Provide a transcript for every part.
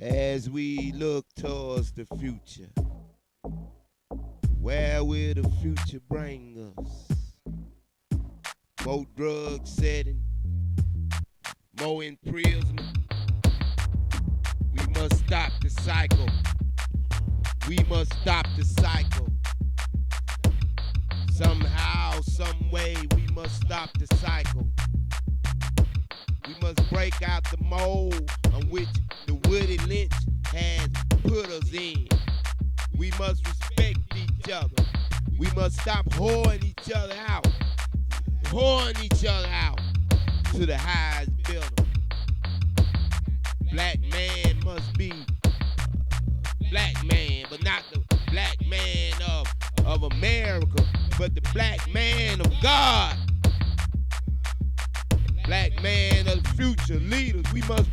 As we look towards the future, where will the future bring us? More drug setting, more imprisonment. We must stop the cycle. We must stop the cycle. Somehow, some way, we must stop the cycle. We must break out the mold on which the Woody Lynch has put us in. We must respect each other. We must stop whoring each other out. Whoring each other out to the highest bidder. Black man must be black man, but not the black man of America, but the black man of God. Black man of the future leaders. We must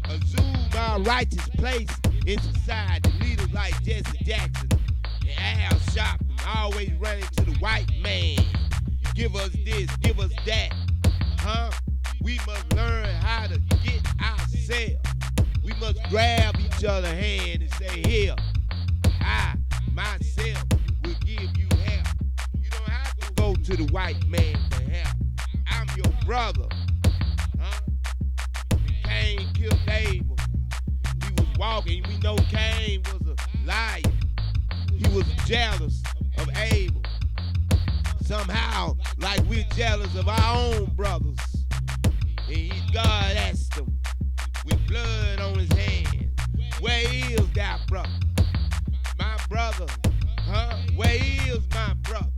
assume our righteous place in society. Leaders like Jesse Jackson and Al Sharpton always running to the white man. Give us this, give us that. We must learn how to get ourselves. We must grab each other's hand and say, here, I, myself, will give you help. You don't have to go to the white man for help. I'm your brother. Cain killed Abel. He was walking. We know Cain was a liar. He was jealous of Abel. Somehow, like we're jealous of our own brothers. And God asked him, with blood on his hands, where is thy brother? My brother, where is my brother?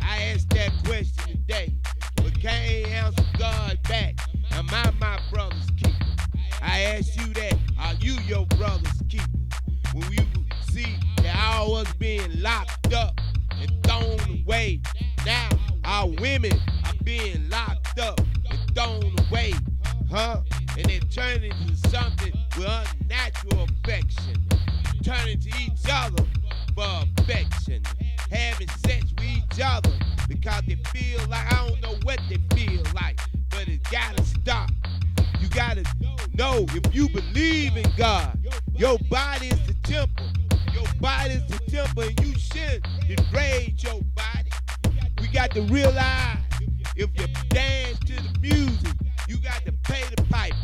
I asked that question today, but Cain answered God back. Am I my brother's keeper? I ask you that, are you your brother's keeper? When you see that all us being locked up and thrown away, now our women are being locked up and thrown away, and they're turning to something with unnatural affection, turning to each other for affection, having sex with each other because they feel like, I don't know what they feel like, but it gotta stop. You gotta know, if you believe in God, your body is the temple. Your body is the temple, and you shouldn't degrade your body. We got to realize, if you dance to the music, you got to pay the piper.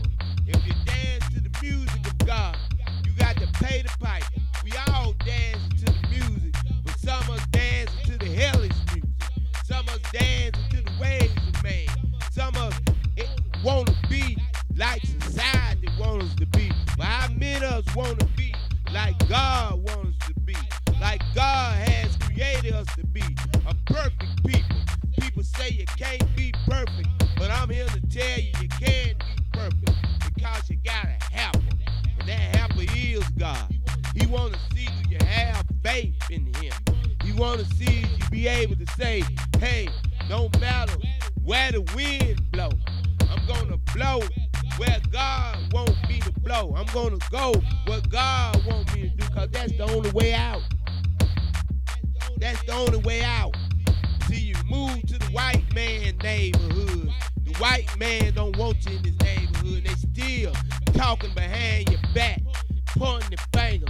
If you dance to the music of God, you got to pay the piper. We all dance to the music, but some of us dance to the hellish music. Some of us dance to the ways of man. Some of us want to be like society wants us to be. But how many of us want to be like God wants us to be? Like God has created us to be, a perfect people. People say you can't be perfect, but I'm here to tell you you can be perfect because you got a helper, and that helper is God. He want to see do you have faith in him. He want to see you be able to say, hey, no matter where the wind blow, I'm going to blow where God wants me to blow. I'm going to go where God wants me to do, because that's the only way out. That's the only way out. See, you move to the white man neighborhood. The white man don't want you in his neighborhood. They still talking behind your back, pointing the finger.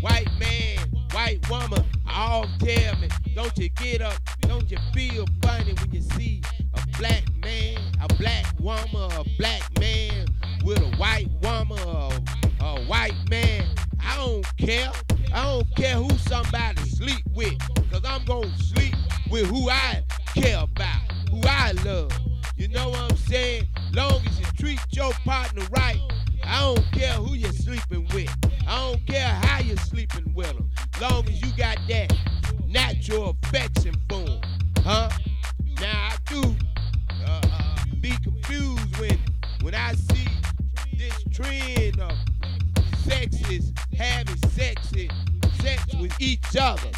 White man, white woman, all tell me, don't you get up, don't you feel funny when you see a black man, a black woman, a black man with a white woman, a white man? I don't care. I don't care who somebody sleep with, because I'm going to sleep with who I care about, who I love. You know what I'm saying? Long as you treat your partner right, I don't care who you're sleeping with. I don't care how you're sleeping with them. Long as you got that natural affection for them. Now, I do be confused when I see this trend of sexes having sex with each other.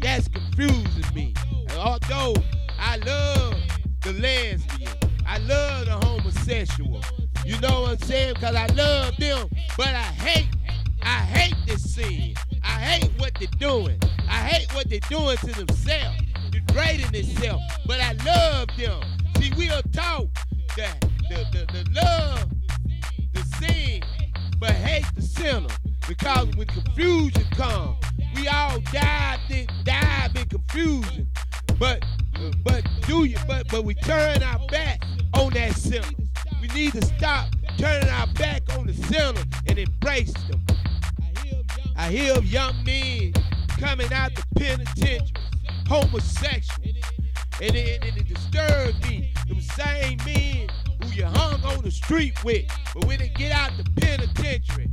That's confusing me. And although I love the lesbian, I love the homosexual, you know what I'm saying? Because I love them, but I hate this sin. I hate what they're doing. I hate what they're doing to themselves, degrading themselves, but I love them. See, we are taught that the love the sin, but hate the sinner. Because when confusion comes, we all dive in confusion. But we turn our back on that sinner. We need to stop turning our back on the sinner and embrace them. I hear of young men coming out the penitentiary, homosexual, and it disturbs me. Them same men who you hung on the street with, but when they get out the penitentiary,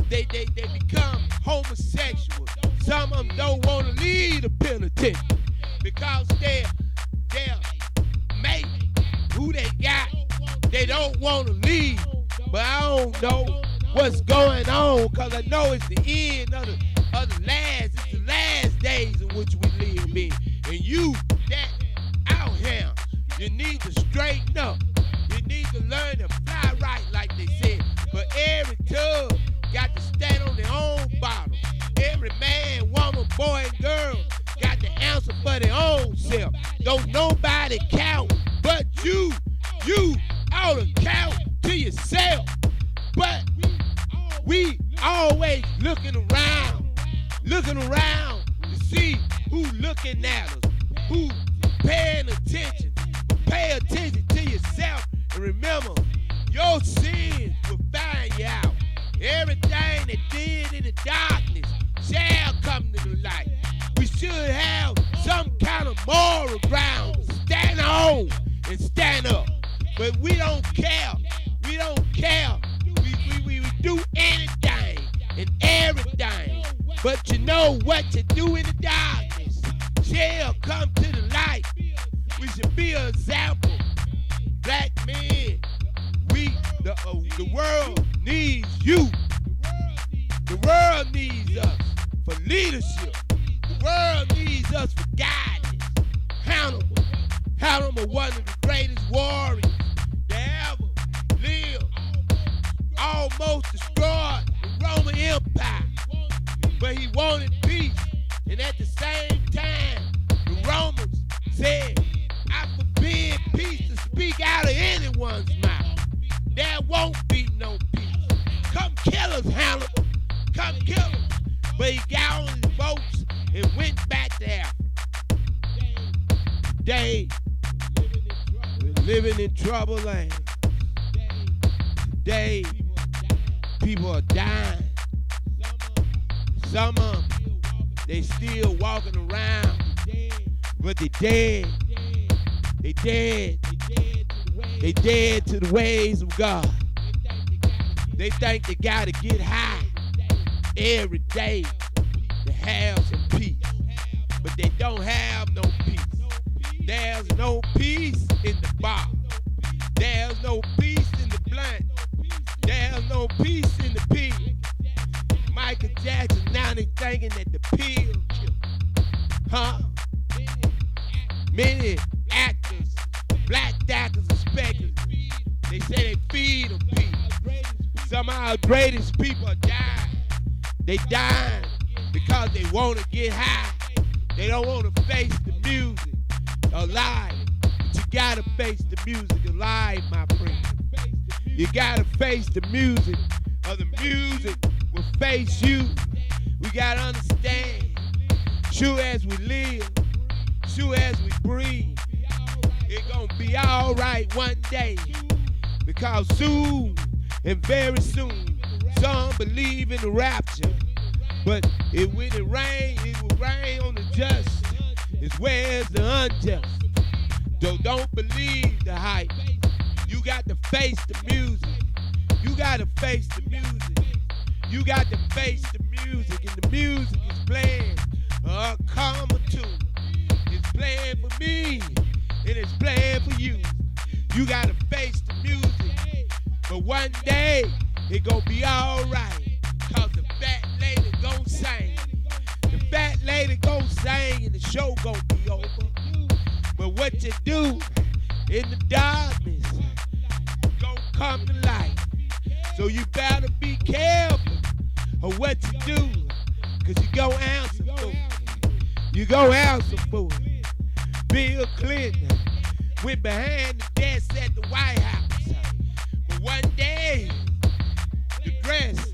they become homosexual. Some of them don't want to leave the penitentiary because their mate, who they got, they don't want to leave. But I don't know what's going on, because I know it's the end of the last days in which we live in. And you that out here, you need to straighten up. You need to learn to fly right, like they said. But every tub got to stand on their own bottom. Every man, woman, boy, and girl got to answer for their own self. Don't nobody count but you. You ought to count to yourself. But we always looking around to see who looking at us, who paying attention. Pay attention to yourself and remember, your sins will find you out. Everything they did in the darkness shall come to the light. We should have some kind of moral ground to stand on and stand up. But we don't care. We don't care. We do anything and everything. But you know what you do in the darkness shall come to the light. We should be an example. Black men, the world needs you. The world needs us for leadership. The world needs us for guidance. Hannibal, one of the greatest warriors that ever lived, almost destroyed the Roman Empire. But he wanted peace. And at the same time, the Romans said, I forbid peace to speak out of anyone's mouth. There won't be no peace. Come kill us, Hannibal. Come kill us. But he got on his boats and went back to Africa. Today, we're living in troubled land. Today, people are dying. Some of them, they still walking around, but they dead. They dead. They dead to the ways of God. They think they gotta get high every day to have some peace, but they don't have no peace. There's no peace in the bar. There's no peace in the blunt. There's no peace in the pill. Michael Jackson, now they thinking that the pill kill. Huh? Many actors, black actors and speculators, they say they feed them peace. Some of our greatest people are dying. They dying because they want to get high. They don't want to face the music alive. But you gotta face the music alive, my friend. You gotta face the music, or the music will face you. We gotta understand, sure as we live, sure as we breathe, it's gonna be all right one day. Because soon, and very soon, some believe in the rapture. But when it rains, it will rain on the just as well as the unjust. So don't believe the hype. You got to face the music. You got to face the music. You got to face the music. And the music is playing a calmer tune. It's playing for me. And it's playing for you. You got to face the music. But one day, it gonna be all right. Cause the fat lady gon' sing. The fat lady gon' sing and the show gon' be over. But what you do in the darkness gon' come to light. So you better be careful of what you do. Cause you gon' answer for it. You gon' answer for it. Bill Clinton went behind the desk at the White House. But one day, the dress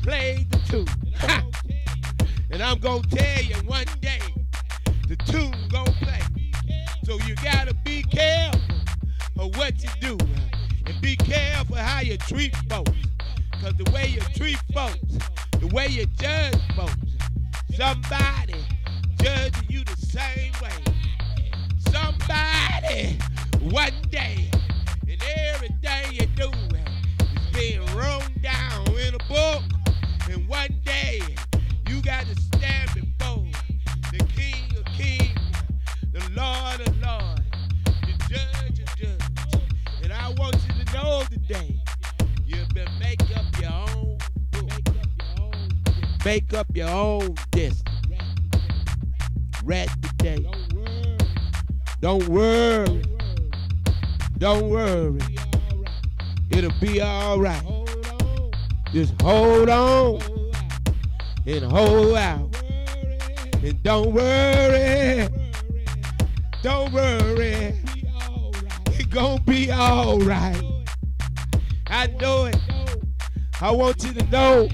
played the tune. And I'm gonna tell you one day the tune gonna play. So you gotta be careful of what you do. And be careful how you treat folks. Cause the way you treat folks, the way you judge folks, somebody judging you the same way. Somebody one day, and everything you do is being wrote down in a book. And one day, you got to stand before the King of Kings, the Lord of Lords, the Judge of Judges. And I want you to know today, you better make up your own book. Make up your own destiny. Right today. Don't worry. Don't worry. It'll be all right. Just hold on and hold out. And don't worry. Don't worry. It's gonna be all right. I know it. I want you to know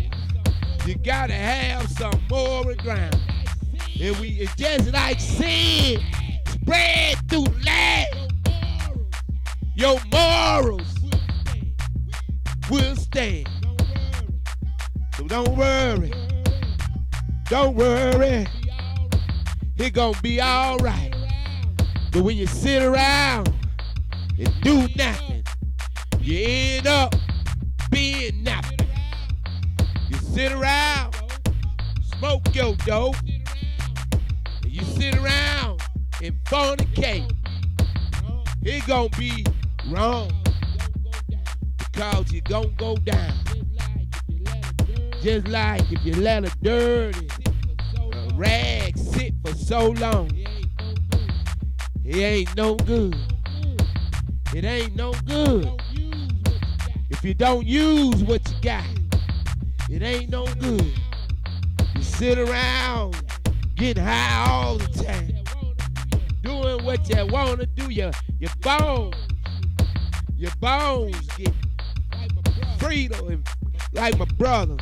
you gotta have some moral ground. And it's just like sin spread through land. Your morals will stand. So don't worry. Don't worry. It's gonna be all right. But when you sit around and do nothing, you end up being nothing. You sit around, smoke your dope, and you sit around and fornicate. It's gonna be wrong because you're gonna go down. Just like if you let a dirty rag sit for so long, it ain't no good. It ain't no good. If you don't use what you got, it ain't no good. You sit around getting high all the time, doing what you want to do. Your bones get freedom. And like my brother,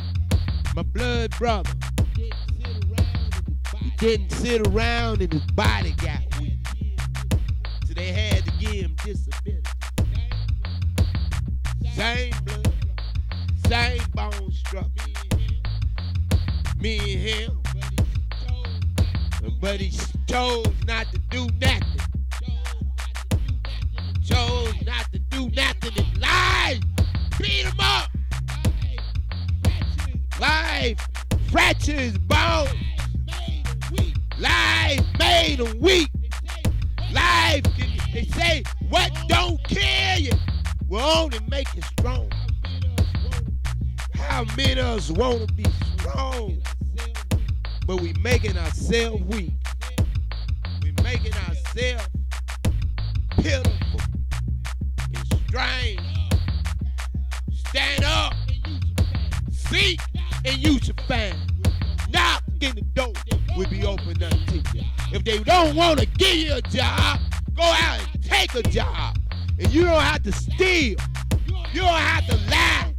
my blood brother, he didn't sit around and his body got weak. So they had to give him disability. Same blood, same bone structure. Me and him. But he chose not to do nothing. Chose not to do nothing in life. Beat him up. Life fractured his bones. Life made him weak. Life, they say, what don't kill you will only make you strong. How many of us want to be strong, but we making ourselves weak. We making ourselves pitiful and strange. Stand up, seek, and you should find. Knock in the door will be open unto you. If they don't want to give you a job, go out and take a job. And you don't have to steal. You don't have to lie.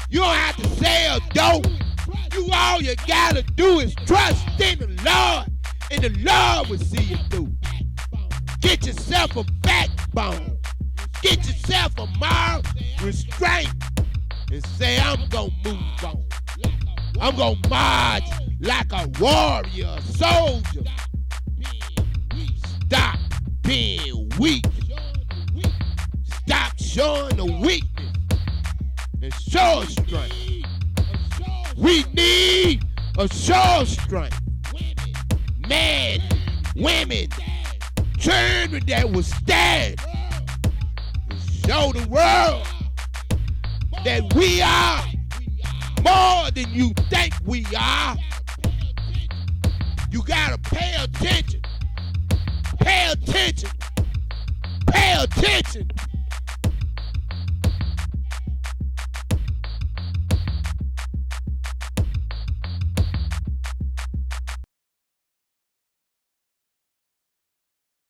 You don't have to sell dope. All you gotta do is trust in the Lord, and the Lord will see you through. Get yourself a backbone. Get yourself a moral restraint and say, I'm gonna move on. I'm gonna march like a warrior, a soldier. Stop being weak. Stop showing the weakness and show strength. We need a show strength. Men, women, children that will stand and show the world that we are more than you think we are. You gotta pay attention. Pay attention. Pay attention.